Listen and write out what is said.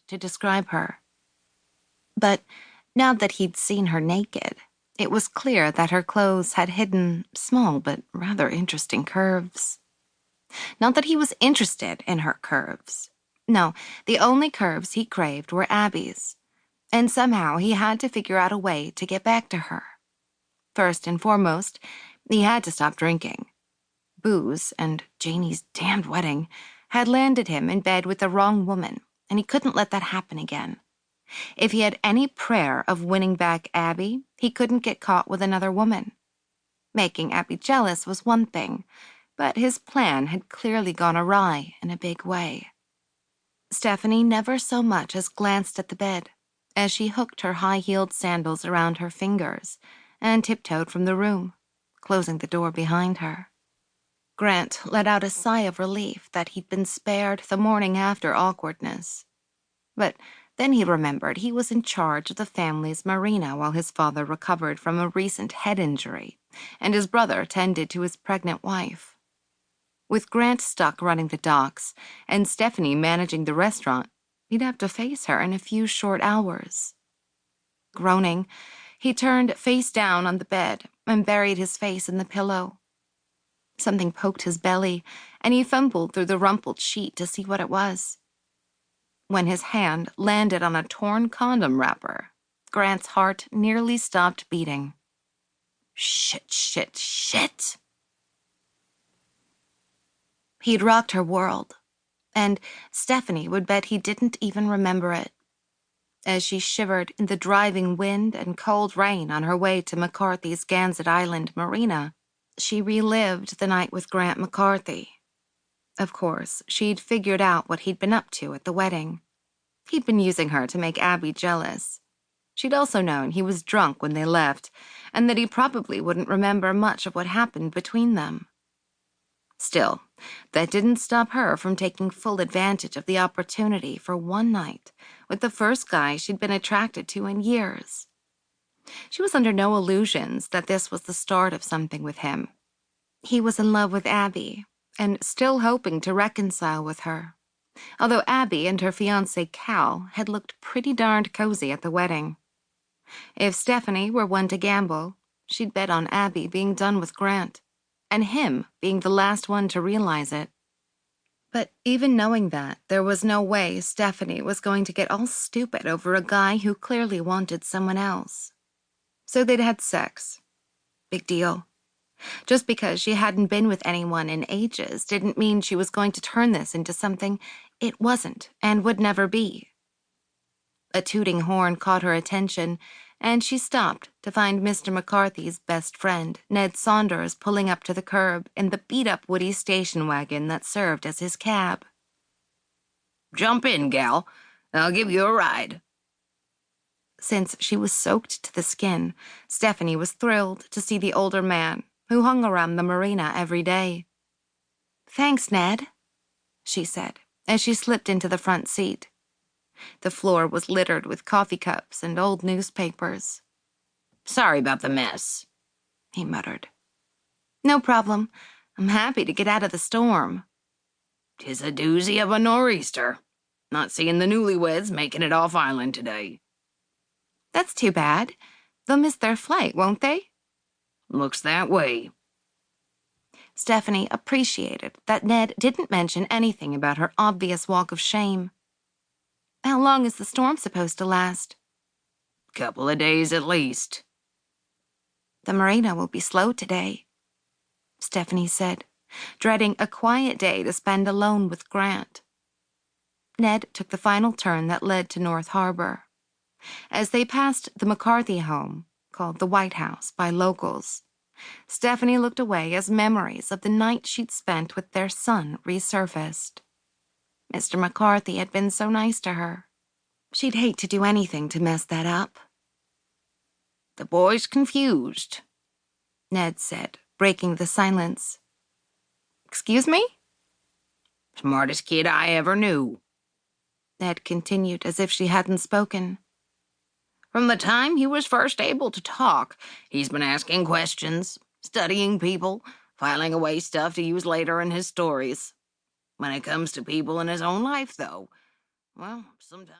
to describe her. But now that he'd seen her naked, it was clear that her clothes had hidden small but rather interesting curves. Not that he was interested in her curves. No, the only curves he craved were Abby's, and somehow he had to figure out a way to get back to her. First and foremost, he had to stop drinking. Booze and Janie's damned wedding had landed him in bed with the wrong woman, and he couldn't let that happen again. If he had any prayer of winning back Abby, he couldn't get caught with another woman. Making Abby jealous was one thing, but his plan had clearly gone awry in a big way. Stephanie never so much as glanced at the bed as she hooked her high-heeled sandals around her fingers and tiptoed from the room, closing the door behind her. Grant let out a sigh of relief that he'd been spared the morning after awkwardness. But then he remembered he was in charge of the family's marina while his father recovered from a recent head injury, and his brother tended to his pregnant wife. With Grant stuck running the docks and Stephanie managing the restaurant, he'd have to face her in a few short hours. Groaning, he turned face down on the bed and buried his face in the pillow. Something poked his belly, and he fumbled through the rumpled sheet to see what it was. When his hand landed on a torn condom wrapper, Grant's heart nearly stopped beating. Shit. He'd rocked her world, and Stephanie would bet he didn't even remember it. As she shivered in the driving wind and cold rain on her way to McCarthy's Gansett Island marina, she relived the night with Grant McCarthy. Of course, she'd figured out what he'd been up to at the wedding. He'd been using her to make Abby jealous. She'd also known he was drunk when they left, and that he probably wouldn't remember much of what happened between them. Still, that didn't stop her from taking full advantage of the opportunity for one night with the first guy she'd been attracted to in years. She was under no illusions that this was the start of something with him. He was in love with Abby, and still hoping to reconcile with her, although Abby and her fiancé Cal had looked pretty darned cozy at the wedding. If Stephanie were one to gamble, she'd bet on Abby being done with Grant, and him being the last one to realize it. But even knowing that, there was no way Stephanie was going to get all stupid over a guy who clearly wanted someone else. So they'd had sex. Big deal. Just because she hadn't been with anyone in ages didn't mean she was going to turn this into something it wasn't and would never be. A tooting horn caught her attention, and she stopped to find Mr. McCarthy's best friend, Ned Saunders, pulling up to the curb in the beat-up Woody station wagon that served as his cab. "Jump in, gal. I'll give you a ride." Since she was soaked to the skin, Stephanie was thrilled to see the older man, who hung around the marina every day. "Thanks, Ned," she said, as she slipped into the front seat. The floor was littered with coffee cups and old newspapers. "Sorry about the mess," he muttered. "No problem. I'm happy to get out of the storm." "'Tis a doozy of a nor'easter. Not seeing the newlyweds making it off island today." "That's too bad. They'll miss their flight, won't they?" "Looks that way." Stephanie appreciated that Ned didn't mention anything about her obvious walk of shame. "How long is the storm supposed to last?" "Couple of days at least." "The marina will be slow today," Stephanie said, dreading a quiet day to spend alone with Grant. Ned took the final turn that led to North Harbor. As they passed the McCarthy home, called the White House by locals, Stephanie looked away as memories of the night she'd spent with their son resurfaced. Mr. McCarthy had been so nice to her. She'd hate to do anything to mess that up. "The boy's confused," Ned said, breaking the silence. "Excuse me?" "Smartest kid I ever knew," Ned continued as if she hadn't spoken. "From the time he was first able to talk, he's been asking questions, studying people, filing away stuff to use later in his stories. When it comes to people in his own life, though, well, sometimes..."